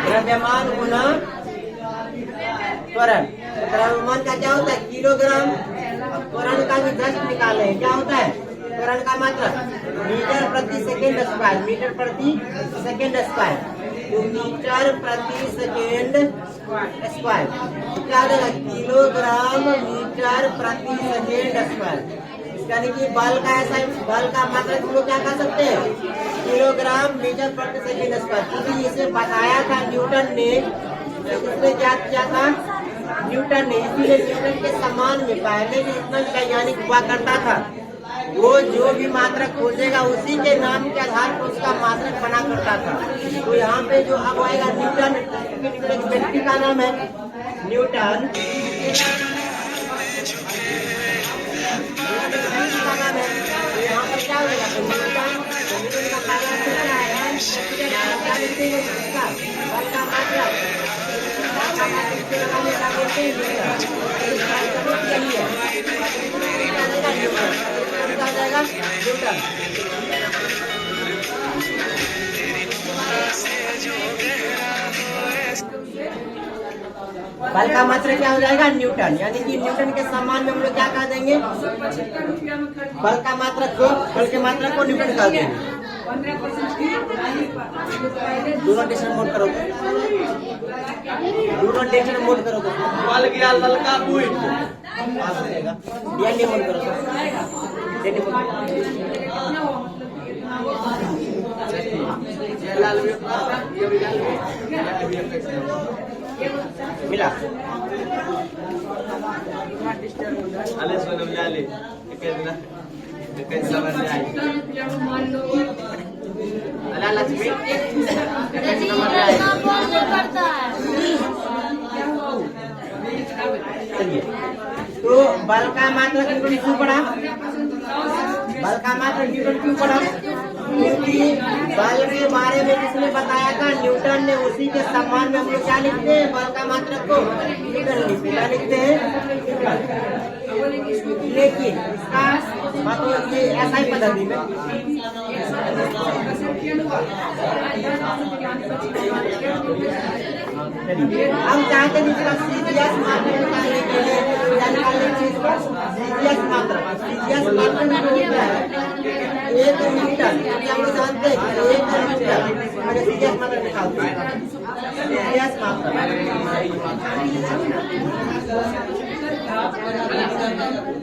द्रव्यमान गुना त्वरण। द्रव्यमान का क्या होता है? किलोग्राम। त्वरण का भी दस निकाले, क्या होता है? त्वरण का मात्रा मीटर प्रति सेकेंड स्क्वायर, मीटर प्रति सेकेंड स्क्वायर, तो मीटर प्रति सेकेंड स्क्वायर क्या हो जाएगा? किलोग्राम मीटर प्रति सेकेंड स्क्वायर। यानी कि बल का ऐसा बल का मात्रा हम लोग क्या कह सकते हैं? किलोग्राम मीटर प्रति सेकेंड स्क्वायर। क्योंकि इसे बताया था न्यूटन ने, इसमें क्या किया था न्यूटन ने, इसीलिए न्यूटन के सम्मान में पहले भी इतना वैज्ञानिक हुआ करता था। वो जो भी मात्रक खोजेगा उसी के नाम के आधार पर उसका मात्रक बना करता था। तो यहाँ पे जो अब आएगा न्यूटन, एक व्यक्ति का नाम है न्यूटन, यहाँ पर क्या होगा? तो न्यूटन का कार्य क्या है? क्या लिखते हैं उसका बल का मात्रक, बल का मात्रा क्या हो जाएगा? न्यूटन। यानी कि न्यूटन के सम्मान में हम लोग क्या कह देंगे? बल का मात्रा को, बल के मात्रा को न्यूटन कह देंगे। दोनों टेंशन मोड करो, दोनों टेंशन मोड करो। बल गया ललका बुई डीएनडी मोड करो, डीएनडी मिला अले सोनम लाले कैसा बन जाए अला लक्ष्मी चलिए। तो बल का मात्रा न्यूटन क्यों पड़ा? बल का मात्रा न्यूटन क्यों पड़ा? क्योंकि बल के बारे में जिसने बताया था न्यूटन ने, उसी के सम्मान में हम लोग क्या लिखते हैं? बल का मात्रक को न्यूटन क्या लिखते हैं? लेकिन इसका मतलब ये ऐसा ही पद्धति में हम चाहते हैं इसका सीजीएस मात्रक निकालने के लिए, सीजीएस मात्रक, सीजीएस मात्रक होता है 1 न्यूटन। हम लोग जानते हैं 1 न्यूटन, अगर सीजीएस मात्रक निकालते हैं, सीजीएस मात्रक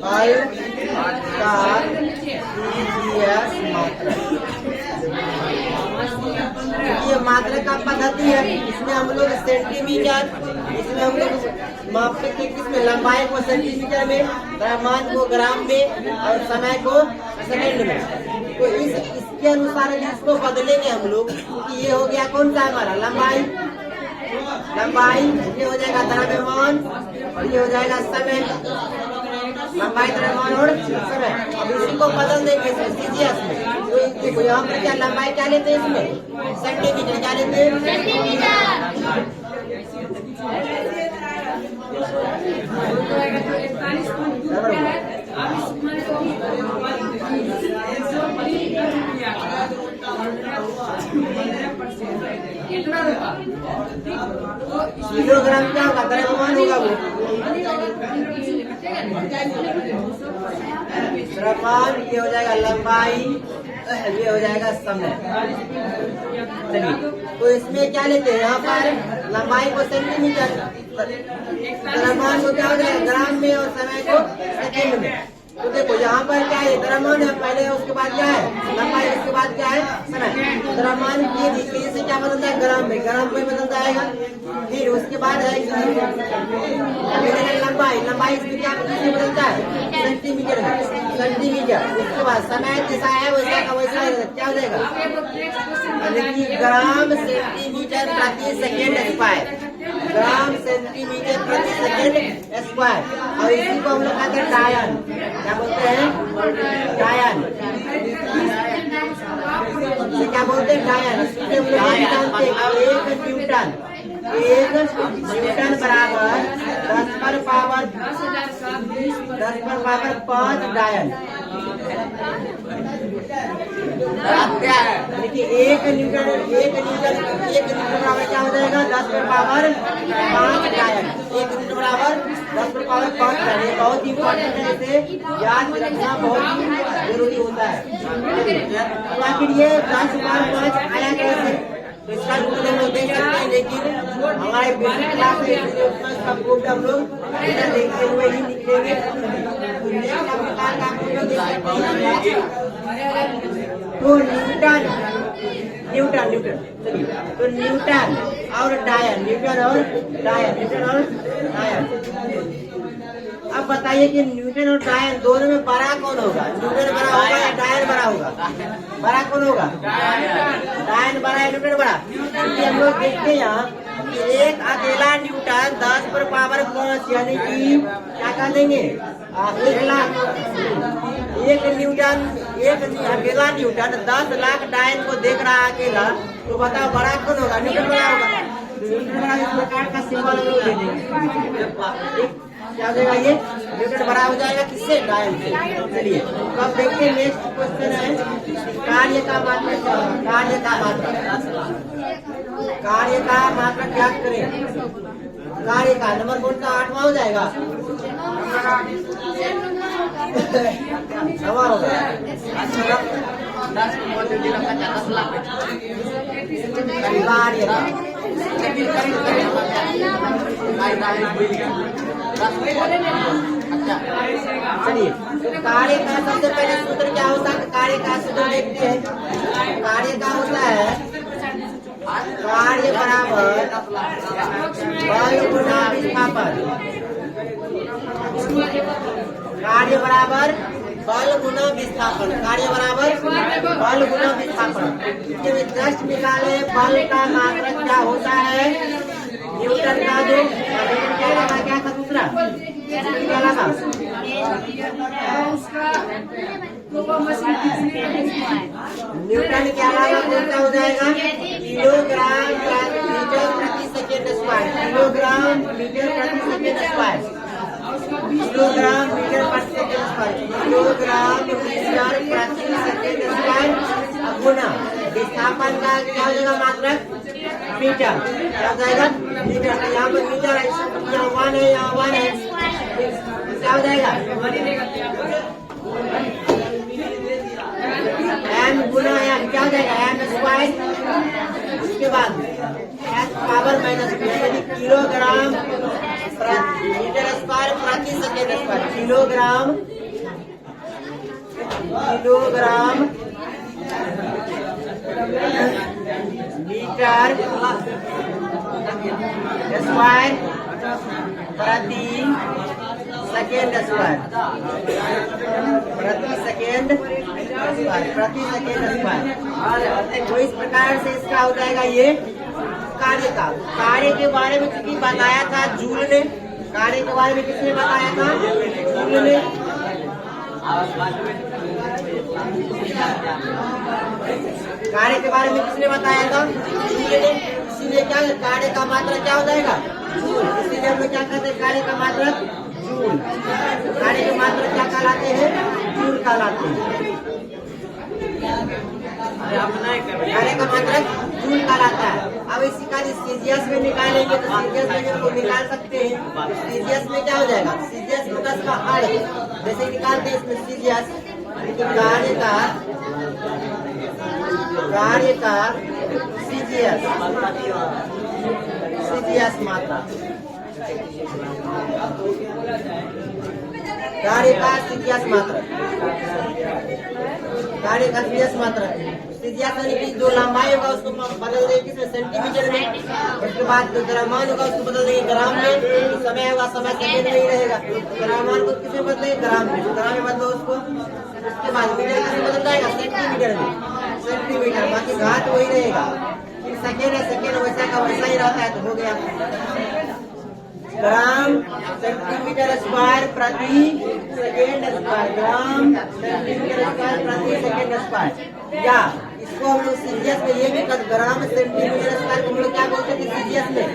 बल का सीजीएस मात्रक, ये मात्रक का पद्धति है। इसमें हम लोग सेंटीमीटर, इसमें हम लोग मापते हैं किसमें? लंबाई को सेंटीमीटर में, द्रव्यमान को ग्राम में और समय को सेकंड में। तो इसके अनुसार इसको बदलेंगे हम लोग कि ये हो गया कौन सा हमारा? लंबाई, लंबाई ये हो जाएगा द्रव्यमान और ये हो जाएगा समय, लंबाई द्रव्यमान और समय। अब इसी को बदल देंगे सीजीएस में। तो देखो यहाँ पर क्या लंबाई क्या लेते हैं? इसमें सेंटीमीटर क्या लेते हैं? किलोग्राम क्या होगा? द्रव्यमान होगा वो, द्रव्यमान ये हो जाएगा लंबाई, ये हो जाएगा समय। चलिए, तो इसमें क्या लेते हैं? यहाँ पर लंबाई को सेंटीमीटर, द्रव्यमान को क्या हो जाएगा? ग्राम में और समय को सेकंड में। तो देखो यहाँ पर क्या है? द्रव्यमान है पहले, उसके बाद क्या है? लंबाई, उसके बाद क्या है? समय। द्रव्यमान की डिग्री से क्या बदलता है? ग्राम में, ग्राम में बदलता आएगा। फिर उसके बाद है लंबाई, लंबाई इसमें क्या बदलता है? सेंटीमीटर में, सेंटीमीटर। उसके बाद समय जैसा है वैसा का वैसा क्या हो जाएगा? ग्राम सेंटीमीटर प्रति सेकेंड स्क्वायर, ग्राम सेंटीमीटर प्रति सेकेंड स्क्वायर। और इसी को हम लोग कहते हैं डायन। क्या बोलते हैं? डायन। क्या बोलते हैं? डायन। इसलिए हम लोग जानते हैं 1 न्यूटन बराबर 10 पर पावर 5 डायन। देखिए 1 न्यूटन बराबर क्या हो जाएगा? 10 पर पावर 5 डायन। 1 न्यूटन बराबर 10 पर पावर 5 डायन। ये बहुत इंपॉर्टेंट है, इसे याद रखना बहुत ही जरूरी होता है। तो आखिर ये 10 पर 5 आया कैसे? तो इसका हम लोग देख सकते हैं, लेकिन हमारे बेसिक क्लास में इसलिए उतना सब कोड हम लोग बिना देखते हुए ही लिखेंगे। तो न्यूटन चलिए, तो न्यूटन और डायन। अब बताइए कि न्यूटन और डायन दोनों में बड़ा कौन होगा? न्यूटन बड़ा होगा या डायन बड़ा होगा? बड़ा कौन होगा? डायन बड़ा है न्यूटन बड़ा? क्योंकि हम लोग देखते हैं यहाँ कि एक अकेला न्यूटन 10 पर पावर 5 यानी कि क्या कह देंगे? 1 लाख। एक अकेला न्यूटन 10 लाख डायन को देख रहा है अकेला, तो बताओ बड़ा कौन होगा? न्यूटन बड़ा होगा। न्यूटन बड़ा इस प्रकार का सिंबल हम लोग दे देंगे। क्या हो जाएगा? ये न्यूटन बड़ा हो जाएगा किससे? डायन से। चलिए तो अब देखते हैं नेक्स्ट क्वेश्चन है कार्य का मात्रक क्या करें? कार्य का नंबर कौन सा? 8वां हो जाएगा। नवा हो गया। चलिए तो कार्य का सबसे पहले सूत्र क्या होता है? कार्य का सूत्र देखते हैं। कार्य का होता है कार्य बराबर बल गुना विस्थापन। कार्य बराबर बल गुना विस्थापन। जस्ट निकाले बल का मात्रक क्या होता है? न्यूटन का जो क्या था दूसरा? क्या लगा? न्यूटन क्या लगा? कौन सा हो जाएगा? किलोग्राम मीटर प्रति सेकेंड स्क्वायर। किलोग्राम मीटर प्रति सेकेंड स्क्वायर। गुना विस्थापन का क्या हो जाएगा? मात्रक मीटर। क्या हो जाएगा? मीटर। यहाँ पर मीटर है, यहाँ 1 है, यहाँ 1 है। क्या हो जाएगा? m गुना m क्या हो जाएगा? m square. उसके बाद पावर माइनस यानी किलोग्राम मीटर स्क्वायर प्रति second square. Kilogram metre square प्रति सेकेंड स्क्वायर। तो इस प्रकार से इसका हो जाएगा ये कार्य का। कार्य के बारे में किसने बताया था? जूल ने। कार्य के बारे में किसने बताया था? जूल ने। कार्य के बारे में किसने बताया था? इसीलिए क्या कार्य का मात्रा क्या हो जाएगा? जूल। इसीलिए हम लोग क्या कहते हैं? कार्य का मात्रा जूल। कार्य की मात्रा क्या कहलाते हैं? जूल कहलाते हैं। कार्य का मात्रक जूल कहलाता है। अब इसी का सीजीएस में निकालेंगे तो सीजीएस में हम लोग निकाल सकते हैं। सीजीएस में क्या हो जाएगा? सीजीएस में 10 का अर्थ जैसे निकालते हैं इसमें सीजीएस। कार्य का सीजीएस मात्रा। कार्य का सीजीएस मात्रा। सीजीएस यानी कि जो लंबाई होगा उसको बदल देंगे किसमें? सेंटीमीटर में। उसके बाद जो द्रव्यमान होगा उसको बदल देंगे ग्राम में। समय होगा समय सेकेंड में ही रहेगा। द्रव्यमान को किसमें बदलेंगे? ग्राम में। ग्राम में बदलो उसको। उसके बाद मीटर किसमें बदल जाएगा? सेंटीमीटर में। बाकी घात वही रहेगा। सेकेंड है, सेकेंड वैसा का वैसा ही रहता है। तो हो गया। ग्राम सेंटीमीटर स्क्वायर प्रति second square, gram centimetre square प्रति सेकेंड स्क्वायर। या इसको हम लोग सीजीएस में ये भी ग्राम सेंटीमीटर स्क्वायर को हम लोग क्या बोलते थे सीजीएस में?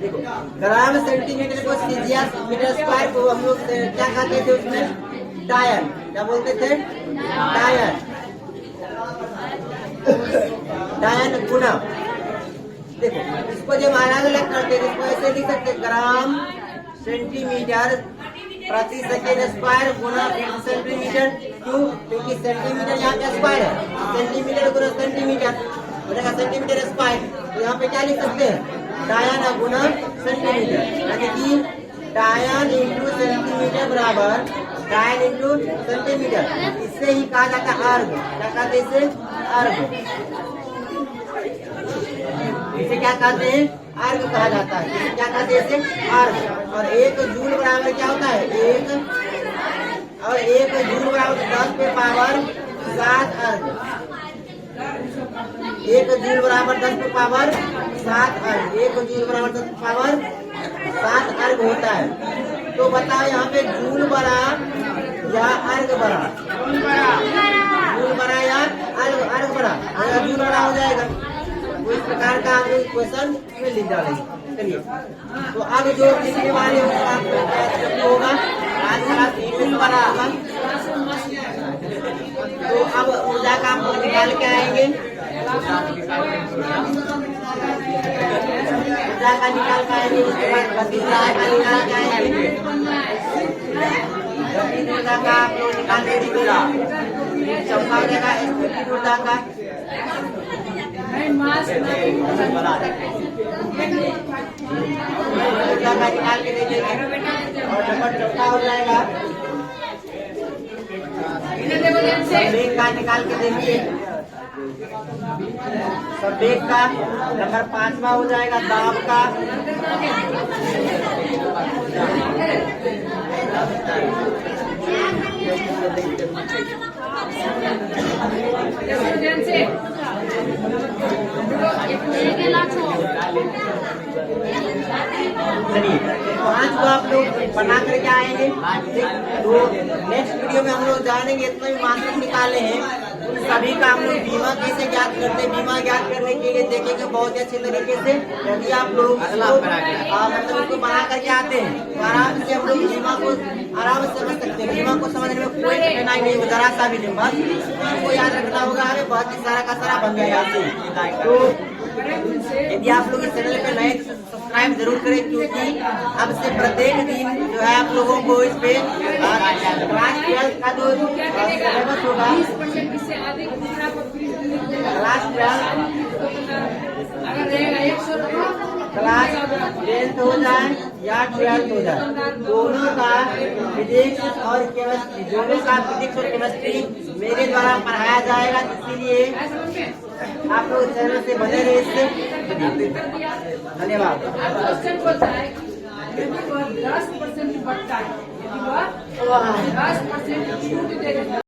देखो ग्राम सेंटीमीटर को सीजीएस मीटर स्क्वायर को हम लोग क्या कहते थे उसमें? डायन। क्या बोलते थे? डायन। डायन गुना। देखो इसको जब अलग अलग करते थे इसको ऐसे लिख सकते ग्राम सेंटीमीटर प्रति सेकेंड स्क्वायर गुना सेंटीमीटर। क्यों? क्योंकि सेंटीमीटर यहाँ पे स्क्वायर है, सेंटीमीटर गुना सेंटीमीटर हो जाएगा सेंटीमीटर स्क्वायर। तो यहाँ पे क्या लिख सकते हैं? डायन गुना सेंटीमीटर, यानी कि डायन इंटू सेंटीमीटर बराबर डायन इंटू सेंटीमीटर। इससे ही कहा जाता है अर्ग। क्या कहते हैं इसे? अर्ग। इसे क्या कहते हैं? अर्ग कहा जाता है। इसे क्या कहते हैं? इसे अर्ग। और एक जूल बराबर क्या होता है? एक जूल बराबर 10 पे पावर 7 अर्ग। एक जूल बराबर 10 पे पावर 7 अर्ग। एक जूल बराबर 10 पे पावर 7 अर्ग होता है। तो बताओ यहाँ पे जूल बड़ा या अर्ग बड़ा? जूल बड़ा या अर्ग बड़ा? अगर जूल बड़ा हो जाएगा तो इस प्रकार का हम लोग क्वेश्चन में लिख डालेंगे। चलिए तो अब जो लिखने वाले होगा आज क्लास इंग्लिश वाला होगा। तो अब ऊर्जा का हम निकाल के आएंगे। ऊर्जा का निकाल के आएंगे, उसके बाद गति ऊर्जा का निकाल के आएंगे। गति ऊर्जा का आप लोग निकाल के दीजिएगा। चौथा हो जाएगा स्थिति ऊर्जा का। ऊर्जा का निकाल के दीजिएगा और नंबर चौथा हो जाएगा संवेग का। निकाल के देखिए संवेग का। नंबर 5वां हो जाएगा दाब का। चलिए 5 को आप लोग बना करके आएंगे। तो नेक्स्ट वीडियो में हम लोग जानेंगे इतना भी मात्रक निकाले हैं उन सभी का हम लोग बीमा कैसे ज्ञात करते हैं। बीमा ज्ञात करने के लिए देखेंगे बहुत अच्छे तरीके से। यदि आप लोग मतलब उसको बना करके आते हैं तो आराम से हम लोग बीमा को आराम से समझ सकते हैं। बीमा को समझने में कोई कठिनाई नहीं होगा, जरा सा भी नहीं। बस आपको याद रखना होगा, हमें बहुत ही सारा का सारा बन गया यहाँ। तो यदि आप लोग इस चैनल पे नए तो सब्सक्राइब जरूर करें, क्योंकि अब से प्रत्येक दिन जो है आप लोगों को इस पे क्लास 12 का जो सिलेबस होगा क्लास 10th हो जाए या 12th हो जाए, दोनों का फिजिक्स और केमिस्ट्री, दोनों का फिजिक्स और केमिस्ट्री मेरे द्वारा पढ़ाया जाएगा। इसीलिए आप लोग चैनल से बने रहे। इससे धन्यवाद। 10% बढ़ता है, 10% छूट देगा।